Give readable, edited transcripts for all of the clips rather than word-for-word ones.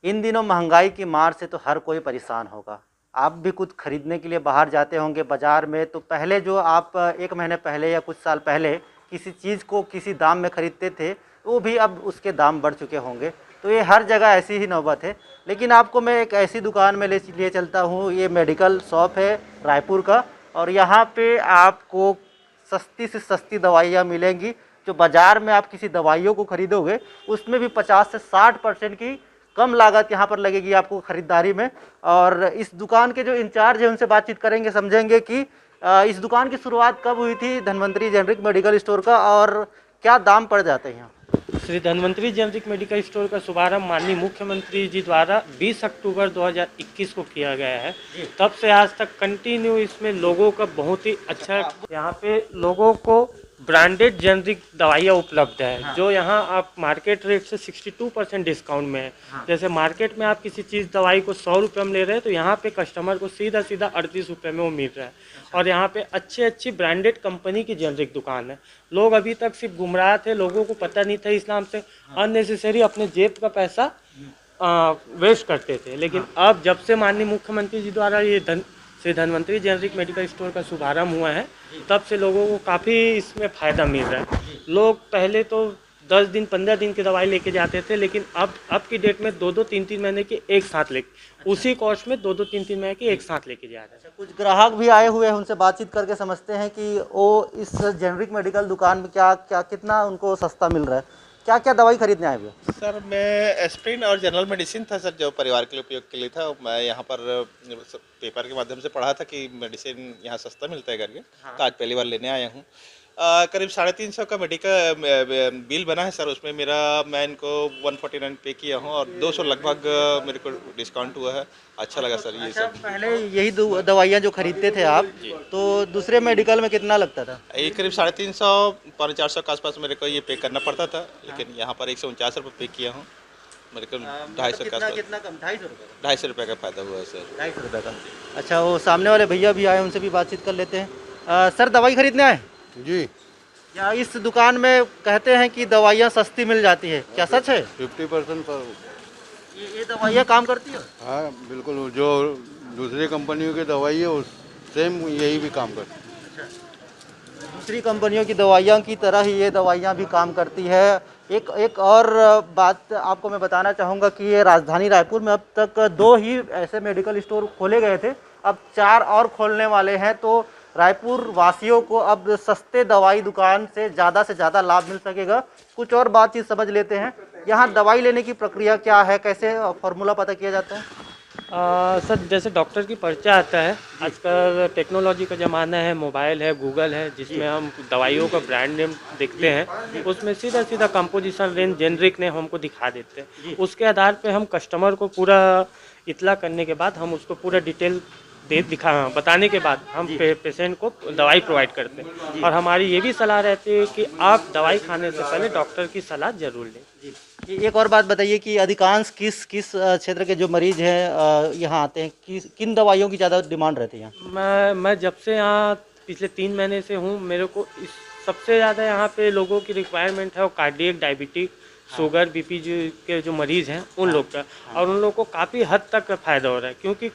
इन दिनों महंगाई की मार से तो हर कोई परेशान होगा। आप भी कुछ खरीदने के लिए बाहर जाते होंगे बाज़ार में, तो पहले जो आप 1 महीने पहले या कुछ साल पहले किसी चीज़ को किसी दाम में खरीदते थे, वो भी अब उसके दाम बढ़ चुके होंगे। तो ये हर जगह ऐसी ही नौबत है। लेकिन आपको मैं एक ऐसी दुकान में ले लिए चलता हूँ, ये मेडिकल शॉप है रायपुर का, और यहाँ पे आपको सस्ती से सस्ती दवाइयाँ मिलेंगी। जो बाज़ार में आप किसी दवाइयों को खरीदोगे, उसमें भी 50 से 60% की कम लागत यहाँ पर लगेगी आपको खरीदारी में। और इस दुकान के जो इंचार्ज हैं उनसे बातचीत करेंगे, समझेंगे कि इस दुकान की शुरुआत कब हुई थी धन्वंतरी जेनरिक मेडिकल स्टोर का, और क्या दाम पड़ जाते हैं यहाँ। Shri Dhanvantari generic medical store का शुभारंभ माननीय मुख्यमंत्री जी द्वारा 20 अक्टूबर 2021 को किया गया है। तब से आज तक कंटिन्यू इसमें लोगों का बहुत ही अच्छा, यहाँ पे लोगों को ब्रांडेड जेनरिक दवाइयाँ उपलब्ध है। हाँ। जो यहाँ आप मार्केट रेट से 62% डिस्काउंट में है। हाँ। जैसे मार्केट में आप किसी चीज़ दवाई को 100 रुपये में ले रहे हैं, तो यहाँ पे कस्टमर को सीधा सीधा 38 रुपये में वो मिल रहा है। और यहाँ पे अच्छी ब्रांडेड कंपनी की जेनरिक दुकान है। लोग अभी तक सिर्फ गुमराह थे, लोगों को पता नहीं था इस नाम से, अननेसेसरी अपने जेब का पैसा वेस्ट करते थे। लेकिन अब जब से माननीय मुख्यमंत्री जी द्वारा ये Shri Dhanvantari generic medical store का शुभारंभ हुआ है, तब से लोगों को काफ़ी इसमें फ़ायदा मिल रहा है। लोग पहले तो 10 दिन 15 दिन की दवाई लेके जाते थे, लेकिन अब की डेट में 2-2 3-3 महीने की एक साथ लेके, उसी कॉस्ट में 2-2 3-3 महीने की एक साथ लेके जा रहे हैं। कुछ ग्राहक भी आए हुए हैं, उनसे बातचीत करके समझते हैं कि वो इस जेनरिक मेडिकल दुकान में क्या क्या कितना उनको सस्ता मिल रहा है। क्या क्या दवाई खरीदने आए हुए हैं? सर मैं एस्प्रिन और जनरल मेडिसिन था सर, जो परिवार के लिए उपयोग के लिए था। मैं यहाँ पर पेपर के माध्यम से पढ़ा था कि मेडिसिन यहाँ सस्ता मिलता है करके। हाँ। तो आज पहली बार लेने आया हूँ। करीब 350 का मेडिकल बिल बना है सर। उसमें मैं इनको 149 पे किया हूँ और 200 लगभग मेरे को डिस्काउंट हुआ है। अच्छा लगा सर ये अच्छा, सब। पहले यही दवाइयाँ जो खरीदते थे आप, तो दूसरे मेडिकल में कितना लगता था? ये करीब 350 450 के आसपास मेरे को ये पे करना पड़ता था, लेकिन यहाँ पर 149 रुपये पे किया हूँ। मेरे को 250 के आसपास, कितना कम? 250 रुपये? 250 रुपये का फ़ायदा हुआ है सर। 250 रुपये का। अच्छा, वो सामने वाले भैया भी आए, उनसे भी बातचीत कर लेते हैं। सर, दवाई खरीदने आए जी। या इस दुकान में कहते हैं कि दवाइयाँ सस्ती मिल जाती है, क्या सच है? 50% पर। ये दवाइयाँ काम करती है? हाँ बिल्कुल, जो दूसरी कंपनियों की दवाई है उस सेम यही भी काम करती है। दूसरी कंपनियों की दवाइयाँ की तरह ही ये दवाइयाँ भी काम करती है। एक और बात आपको मैं बताना चाहूँगा कि ये राजधानी रायपुर में अब तक 2 ही ऐसे मेडिकल स्टोर खोले गए थे, अब 4 और खोलने वाले हैं। तो रायपुर वासियों को अब सस्ते दवाई दुकान से ज़्यादा लाभ मिल सकेगा। कुछ और बातचीत समझ लेते हैं। यहाँ दवाई लेने की प्रक्रिया क्या है, कैसे फॉर्मूला पता किया जाता है? सर, जैसे डॉक्टर की पर्चा आता है, आजकल टेक्नोलॉजी का ज़माना है, मोबाइल है, गूगल है, जिसमें हम दवाइयों का ब्रांड नेम देखते हैं, उसमें सीधा कंपोजिशन रेंज जेनरिक ने हमको दिखा देते हैं। उसके आधार पे हम कस्टमर को पूरा इतला करने के बाद हम उसको पूरा डिटेल बताने के बाद हम पेशेंट को दवाई प्रोवाइड करते हैं। और हमारी ये भी सलाह रहती है कि आप दवाई खाने से पहले डॉक्टर की सलाह जरूर लें। एक और बात बताइए कि अधिकांश किस क्षेत्र के जो मरीज हैं यहाँ आते हैं, किन दवाइयों की ज़्यादा डिमांड रहती है यहाँ? मैं जब से यहाँ पिछले 3 महीने से हूँ, मेरे को सबसे ज़्यादा यहाँ पे लोगों की रिक्वायरमेंट है वो कार्डियक, डायबिटिक, शुगर, बीपी के जो मरीज़ हैं उन लोग का। और उन लोगों को काफ़ी हद तक फ़ायदा हो रहा है, क्योंकि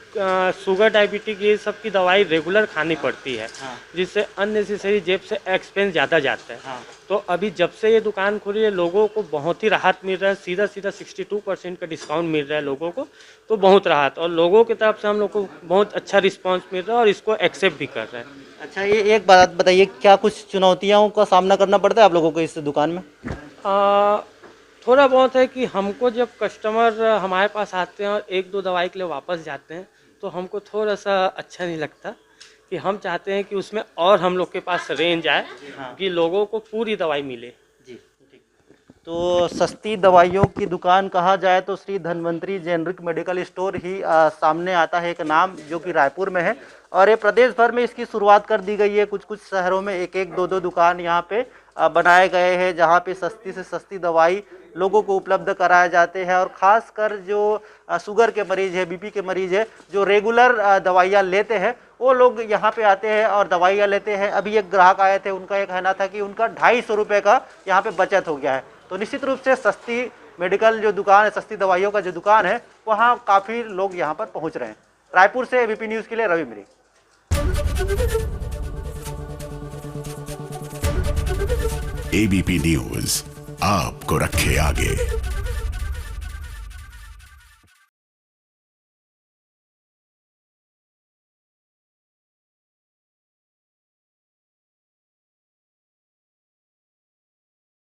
शुगर, डायबिटिक ये सब की दवाई रेगुलर खानी पड़ती है, जिससे अननेसेसरी जेब से एक्सपेंस ज़्यादा जाता है। तो अभी जब से ये दुकान खुली है, लोगों को बहुत ही राहत मिल रहा है। सीधा 62% का डिस्काउंट मिल रहा है लोगों को, तो बहुत राहत। और लोगों की तरफ से हम लोग को बहुत अच्छा रिस्पॉन्स मिल रहा है और इसको एक्सेप्ट भी कर रहे हैं। अच्छा, ये एक बात बताइए, क्या कुछ चुनौतियों का सामना करना पड़ता है आप लोगों को इस दुकान में? थोड़ा बहुत है कि हमको जब कस्टमर हमारे पास आते हैं और 1-2 दवाई के लिए वापस जाते हैं, तो हमको थोड़ा सा अच्छा नहीं लगता। कि हम चाहते हैं कि उसमें और हम लोग के पास रेंज आए, कि लोगों को पूरी दवाई मिले। जी, ठीक। तो सस्ती दवाइयों की दुकान कहा जाए तो Shri Dhanvantari generic medical store ही सामने आता है एक नाम, जो कि रायपुर में है। और ये प्रदेश भर में इसकी शुरुआत कर दी गई है। कुछ शहरों में 1-1, 2-2 दुकान यहाँ पे बनाए गए हैं, जहाँ पे सस्ती से सस्ती दवाई लोगों को उपलब्ध कराए जाते हैं। और ख़ासकर जो शुगर के मरीज़ है, बीपी के मरीज़ है, जो रेगुलर दवाइयाँ लेते हैं, वो लोग यहाँ पे आते हैं और दवाइयाँ लेते हैं। अभी एक ग्राहक आए थे, उनका ये कहना था कि उनका 250 रुपये का यहाँ पे बचत हो गया है। तो निश्चित रूप से सस्ती मेडिकल जो दुकान है, सस्ती दवाइयों का जो दुकान है, वहाँ काफ़ी लोग यहाँ पर पहुँच रहे हैं। रायपुर से एबीपी न्यूज़ के लिए रवि मिरी। एबीपी न्यूज आपको रखे आगे।